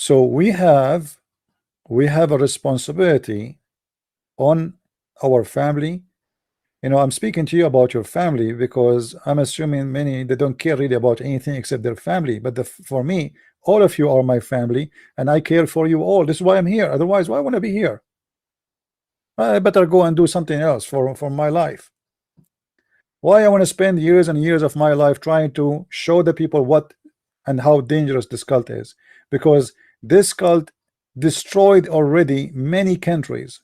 So we have a responsibility on our family. I'm speaking to you about your family because I'm assuming many they don't care really about anything except their family. But for me, all of you are my family, and I care for you all. This is why I'm here. Otherwise, why would I be here? I better go and do something else for my life. Why I want to spend years and years of my life trying to show the people what and how dangerous this cult is? Because this cult destroyed already many countries.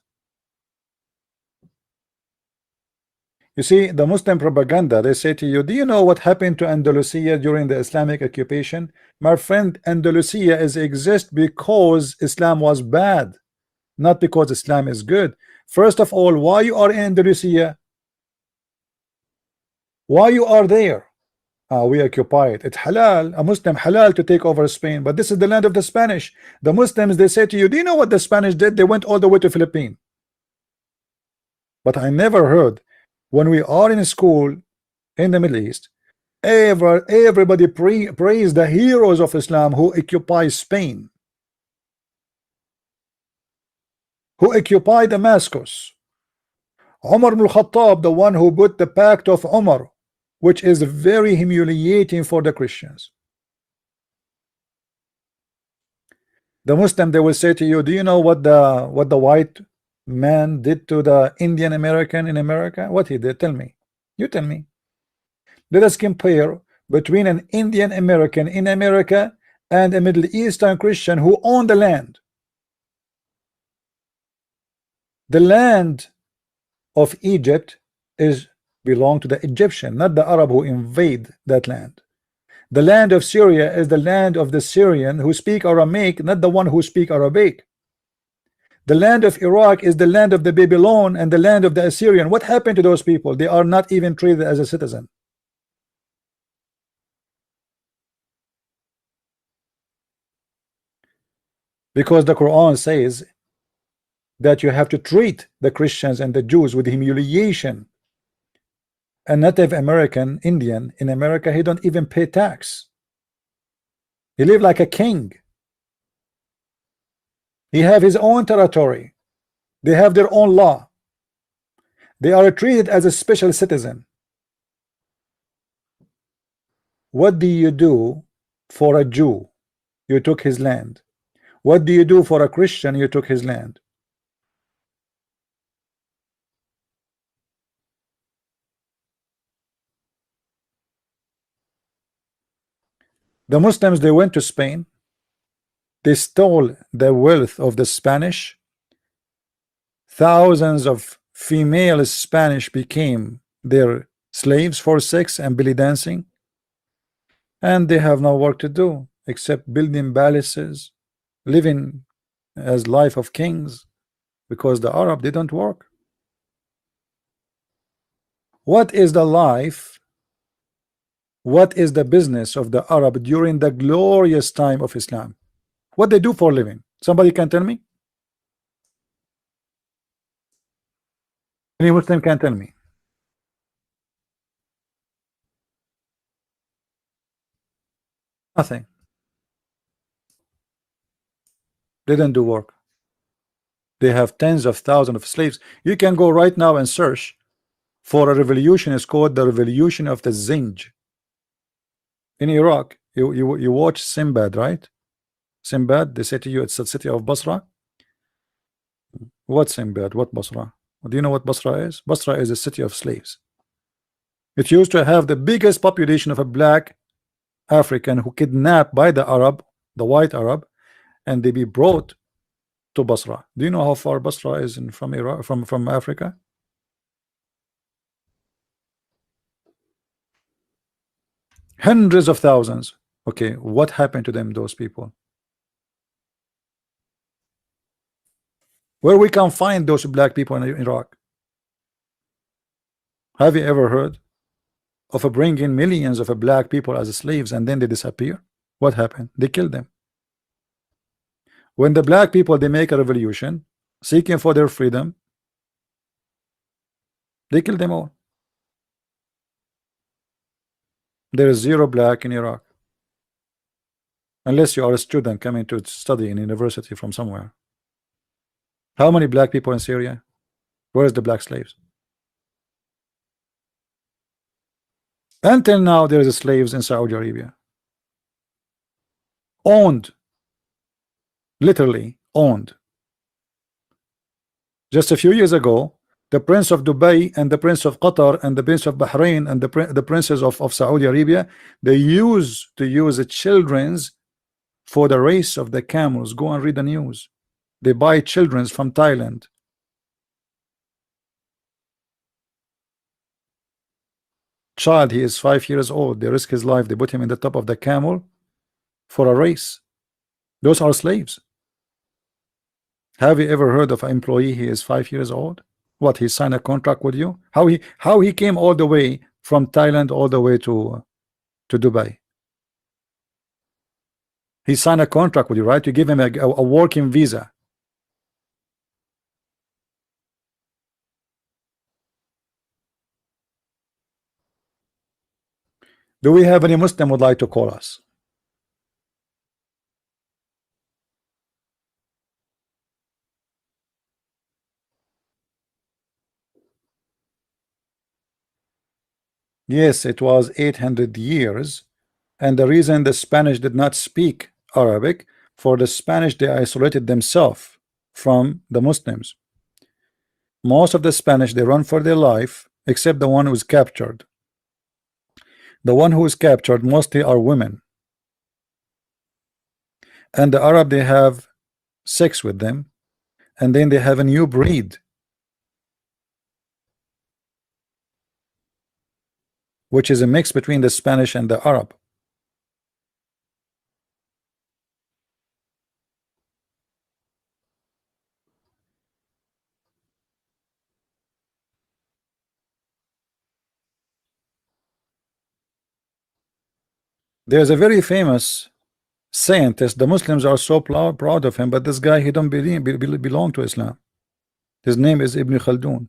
You see, the Muslim propaganda, they say to you, do you know what happened to Andalusia during the Islamic occupation? My friend, Andalusia exist because Islam was bad, not because Islam is good. First of all, why you are in Andalusia? Why you are there? We occupy it. It's halal, a Muslim halal to take over Spain, but this is the land of the Spanish. The Muslims, they say to you, do you know what the Spanish did? They went all the way to Philippines. But I never heard when we are in school in the Middle East, everybody praise the heroes of Islam who occupy Spain, who occupy Damascus. Umar ibn al-Khattab, the one who put the pact of Umar, which is very humiliating for the Christians. The Muslim, they will say to you, do you know what the white man did to the Indian American in America? What he did? Tell me. You tell me. Let us compare between an Indian American in America and a Middle Eastern Christian who owned the land. The land of Egypt belong to the Egyptian, not the Arab who invade that land. The land of Syria is the land of the Syrian who speak Aramaic, not the one who speak Arabic. The land of Iraq is the land of the Babylon and the land of the Assyrian. What happened to those people? They are not even treated as a citizen. Because the Quran says that you have to treat the Christians and the Jews with humiliation. A Native American Indian in America, he don't even pay tax. He live like a king. He have his own territory. They have their own law. They are treated as a special citizen. What do you do for a Jew? You took his land. What do you do for a Christian? You took his land. The Muslims, they went to Spain. They stole the wealth of the Spanish. Thousands of female Spanish became their slaves for sex and belly dancing. And they have no work to do except building palaces, living as life of kings, because the Arab didn't work. What is the life? What is the business of the Arab during the glorious time of Islam? What they do for a living? Somebody can tell me? Any Muslim can tell me? Nothing. They didn't do work. They have tens of thousands of slaves. You can go right now and search for a revolution. It's called the revolution of the Zinj in Iraq. You watch Sinbad, right? Sinbad, they say to you it's the city of Basra. What Sinbad? What Basra? Do you know what Basra is? Basra is a city of slaves. It used to have the biggest population of a black African who kidnapped by the Arab, the white Arab, and they be brought to Basra. Do you know how far Basra is from Iraq, from Africa? Hundreds of thousands. Okay, what happened to them, those people? Where we can find those black people in Iraq? Have you ever heard of bringing millions of black people as slaves and then they disappear? What happened? They killed them. When the black people, they make a revolution seeking for their freedom, they kill them all. There is zero black in Iraq. unless you are a student coming to study in university from somewhere. How many black people in Syria? Where's the black slaves? Until now, there is slaves in Saudi Arabia, owned, literally owned. Just a few years ago, the Prince of Dubai and the Prince of Qatar and the Prince of Bahrain and the princes of Saudi Arabia, they used to use the children's for the race of the camels. Go and read the news. They buy children's from Thailand. Child, he is 5 years old. They risk his life. They put him in the top of the camel for a race. Those are slaves. Have you ever heard of an employee? He is 5 years old. What, he signed a contract with you? How he came all the way from Thailand all the way to Dubai? He signed a contract with you, right? You give him a working visa. Do we have any Muslim would like to call us? Yes, it was 800 years, and the reason the Spanish did not speak Arabic, for the Spanish, they isolated themselves from the Muslims. Most of the Spanish, they run for their life, except the one who's captured. The one who is captured mostly are women, and the Arab, they have sex with them, and then they have a new breed, which is a mix between the Spanish and the Arab. There's a very famous scientist. The Muslims are so proud of him, but this guy, he don't belong to Islam. His name is Ibn Khaldun.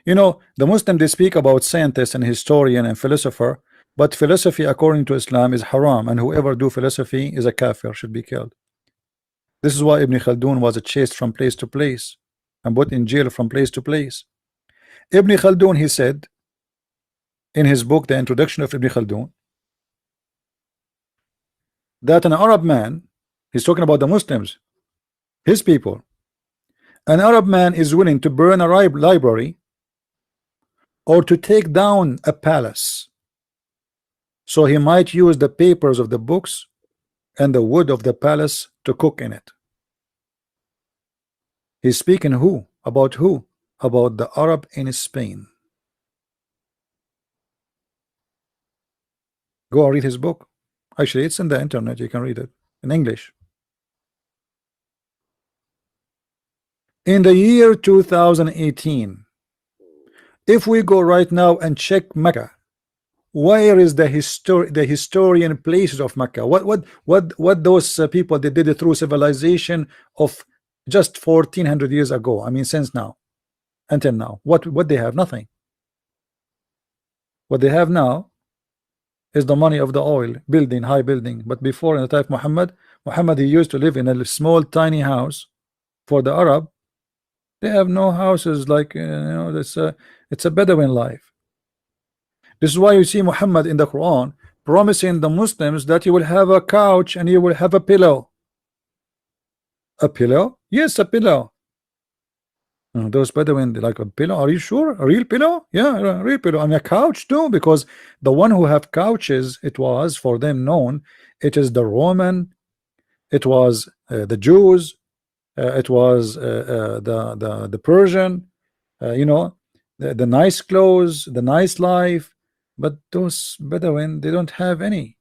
You know, the Muslim, they speak about scientist and historian and philosopher, but philosophy according to Islam is haram, and whoever do philosophy is a kafir, should be killed. This is why Ibn Khaldun was chased from place to place and put in jail from place to place. Ibn Khaldun, he said in his book, The Introduction of Ibn Khaldun, that an Arab man, he's talking about the Muslims, his people, an Arab man is willing to burn a library or to take down a palace, so he might use the papers of the books and the wood of the palace to cook in it. He's speaking who? About who? About the Arab in Spain. Go and read his book. Actually, it's in the internet. You can read it in English. In the year 2018, if we go right now and check Mecca, where is the historian places of Mecca? What those people they did it through civilization of just 1400 years ago? I mean, since now until now, what they have? Nothing. What they have now is the money of the oil, building high building. But before, in the time of Muhammad, he used to live in a small tiny house. For the Arab, they have no houses, like, you know, it's a Bedouin life. This is why you see Muhammad in the Quran promising the Muslims that he will have a couch and he will have a pillow. A pillow? Yes, a pillow. Those Bedouin, they like a pillow. Are you sure? A real pillow? Yeah, a real pillow. And a couch too, because the one who have couches, it was for them known, it is the Roman, it was the Jews, it was the Persian, you know, the nice clothes, the nice life. But those Bedouin, they don't have any.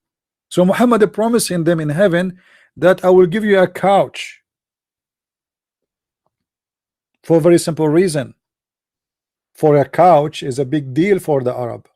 So Muhammad is promising them in heaven that I will give you a couch, for a very simple reason. For a couch is a big deal for the Arab.